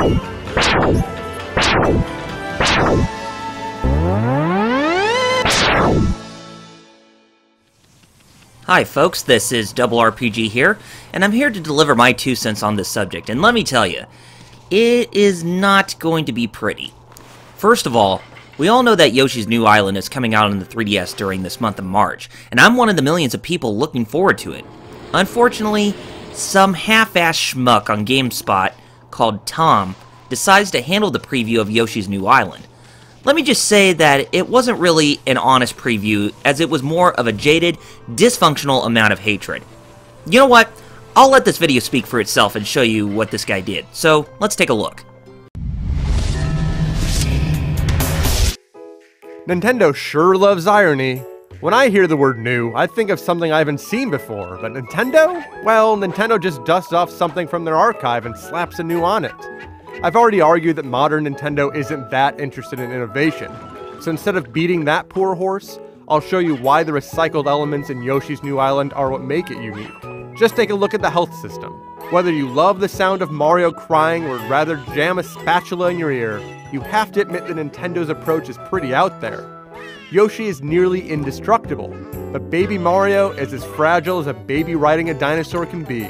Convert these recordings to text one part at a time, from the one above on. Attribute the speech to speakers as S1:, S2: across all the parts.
S1: Hi folks, this is RRPG here, and I'm here to deliver my 2 cents on this subject, and let me tell you, it is not going to be pretty. First of all, we all know that Yoshi's New Island is coming out on the 3DS during this month of March, and I'm one of the millions of people looking forward to it. Unfortunately, some half-ass schmuck on Gamespot called Tom decides to handle the preview of Yoshi's New Island. Let me just say that it wasn't really an honest preview, as it was more of a jaded, dysfunctional amount of hatred. You know what? I'll let this video speak for itself and show you what this guy did. So, let's take a look.
S2: Nintendo sure loves irony. When I hear the word new, I think of something I haven't seen before, but Nintendo? Well, Nintendo just dusts off something from their archive and slaps a new on it. I've already argued that modern Nintendo isn't that interested in innovation, so instead of beating that poor horse, I'll show you why the recycled elements in Yoshi's New Island are what make it unique. Just take a look at the health system. Whether you love the sound of Mario crying or rather jam a spatula in your ear, you have to admit that Nintendo's approach is pretty out there. Yoshi is nearly indestructible, but Baby Mario is as fragile as a baby riding a dinosaur can be.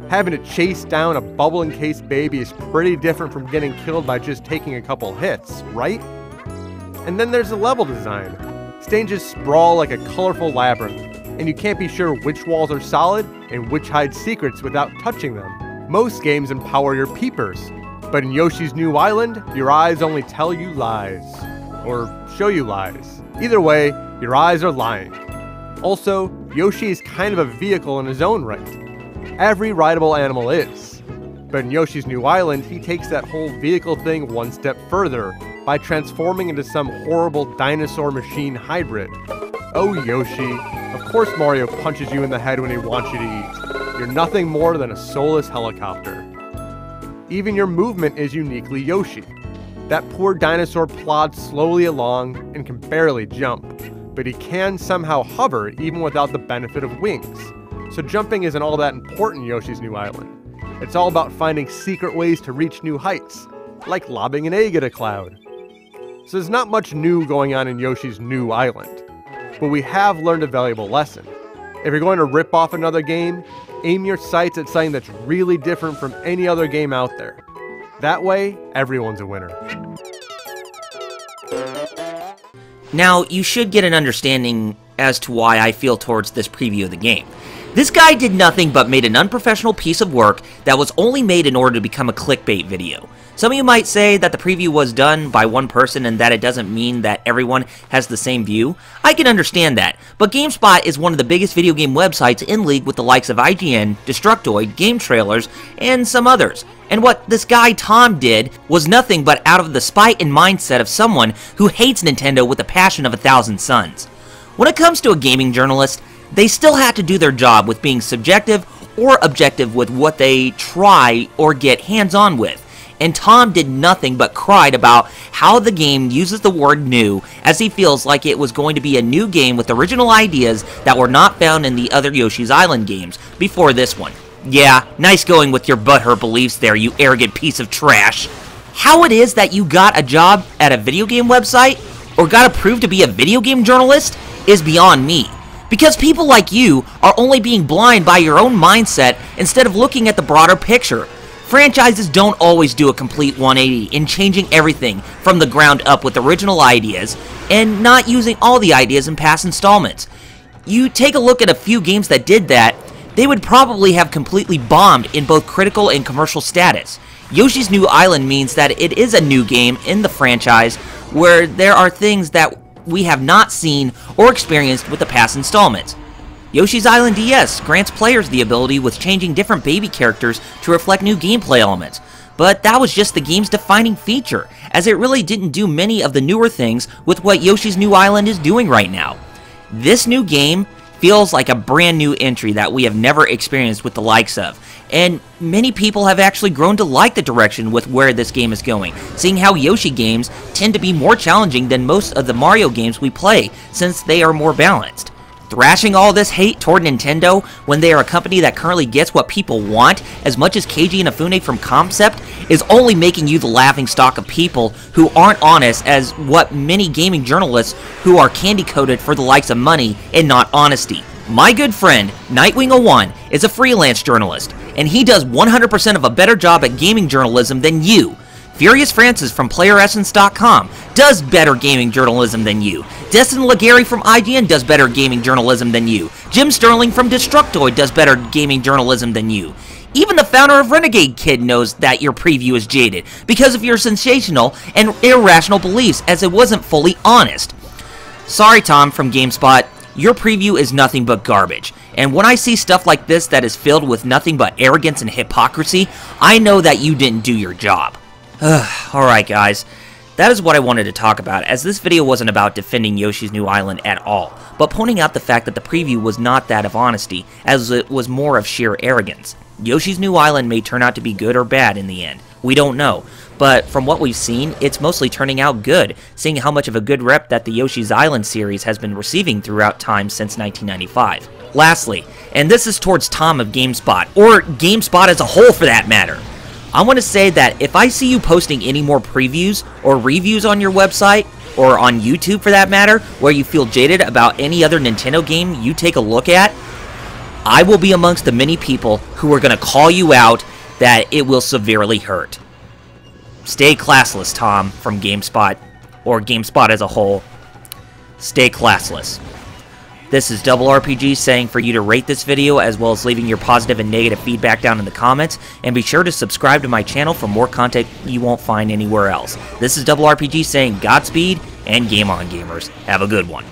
S2: Having to chase down a bubble-encased baby is pretty different from getting killed by just taking a couple hits, right? And then there's the level design. Stages sprawl like a colorful labyrinth, and you can't be sure which walls are solid and which hide secrets without touching them. Most games empower your peepers, but in Yoshi's New Island, your eyes only tell you lies. Or show you lies. Either way, your eyes are lying. Also, Yoshi is kind of a vehicle in his own right. Every rideable animal is. But in Yoshi's New Island, he takes that whole vehicle thing one step further by transforming into some horrible dinosaur machine hybrid. Oh Yoshi, of course Mario punches you in the head when he wants you to eat. You're nothing more than a soulless helicopter. Even your movement is uniquely Yoshi. That poor dinosaur plods slowly along and can barely jump, but he can somehow hover even without the benefit of wings. So jumping isn't all that important in Yoshi's New Island. It's all about finding secret ways to reach new heights, like lobbing an egg at a cloud. So there's not much new going on in Yoshi's New Island, but we have learned a valuable lesson. If you're going to rip off another game, aim your sights at something that's really different from any other game out there. That way, everyone's a winner.
S1: Now, you should get an understanding as to why I feel towards this preview of the game. This guy did nothing but made an unprofessional piece of work that was only made in order to become a clickbait video. Some of you might say that the preview was done by one person and that it doesn't mean that everyone has the same view. I can understand that, but GameSpot is one of the biggest video game websites in league with the likes of IGN, Destructoid, Game Trailers, and some others. And what this guy Tom did was nothing but out of the spite and mindset of someone who hates Nintendo with the passion of 1,000 suns. When it comes to a gaming journalist, they still have to do their job with being subjective or objective with what they try or get hands-on with. And Tom did nothing but cried about how the game uses the word new, as he feels like it was going to be a new game with original ideas that were not found in the other Yoshi's Island games before this one. Yeah, nice going with your butthurt beliefs there, you arrogant piece of trash. How it is that you got a job at a video game website, or got approved to be a video game journalist, is beyond me. Because people like you are only being blind by your own mindset instead of looking at the broader picture. Franchises don't always do a complete 180 in changing everything from the ground up with original ideas and not using all the ideas in past installments. You take a look at a few games that did that, they would probably have completely bombed in both critical and commercial status. Yoshi's New Island means that it is a new game in the franchise where there are things that we have not seen or experienced with the past installments. Yoshi's Island DS grants players the ability with changing different baby characters to reflect new gameplay elements, but that was just the game's defining feature, as it really didn't do many of the newer things with what Yoshi's New Island is doing right now. This new game feels like a brand new entry that we have never experienced with the likes of, and many people have actually grown to like the direction with where this game is going, seeing how Yoshi games tend to be more challenging than most of the Mario games we play, since they are more balanced. Thrashing all this hate toward Nintendo when they are a company that currently gets what people want as much as Keiji Inafune from Concept is only making you the laughingstock of people who aren't honest as what many gaming journalists who are candy-coated for the likes of money and not honesty. My good friend, Nightwing01, is a freelance journalist, and he does 100% of a better job at gaming journalism than you. Furious Francis from PlayerEssence.com does better gaming journalism than you. Destin Legary from IGN does better gaming journalism than you. Jim Sterling from Destructoid does better gaming journalism than you. Even the founder of Renegade Kid knows that your preview is jaded because of your sensational and irrational beliefs as it wasn't fully honest. Sorry, Tom from GameSpot, your preview is nothing but garbage. And when I see stuff like this that is filled with nothing but arrogance and hypocrisy, I know that you didn't do your job. Alright guys, that is what I wanted to talk about, as this video wasn't about defending Yoshi's New Island at all, but pointing out the fact that the preview was not that of honesty, as it was more of sheer arrogance. Yoshi's New Island may turn out to be good or bad in the end, we don't know, but from what we've seen, it's mostly turning out good, seeing how much of a good rep that the Yoshi's Island series has been receiving throughout time since 1995. Lastly, and this is towards Tom of GameSpot, or GameSpot as a whole for that matter, I want to say that if I see you posting any more previews or reviews on your website, or on YouTube for that matter, where you feel jaded about any other Nintendo game you take a look at, I will be amongst the many people who are going to call you out that it will severely hurt. Stay classless, Tom, from GameSpot, or GameSpot as a whole. Stay classless. This is Double RPG saying for you to rate this video as well as leaving your positive and negative feedback down in the comments, and be sure to subscribe to my channel for more content you won't find anywhere else. This is Double RPG saying Godspeed and game on, gamers. Have a good one.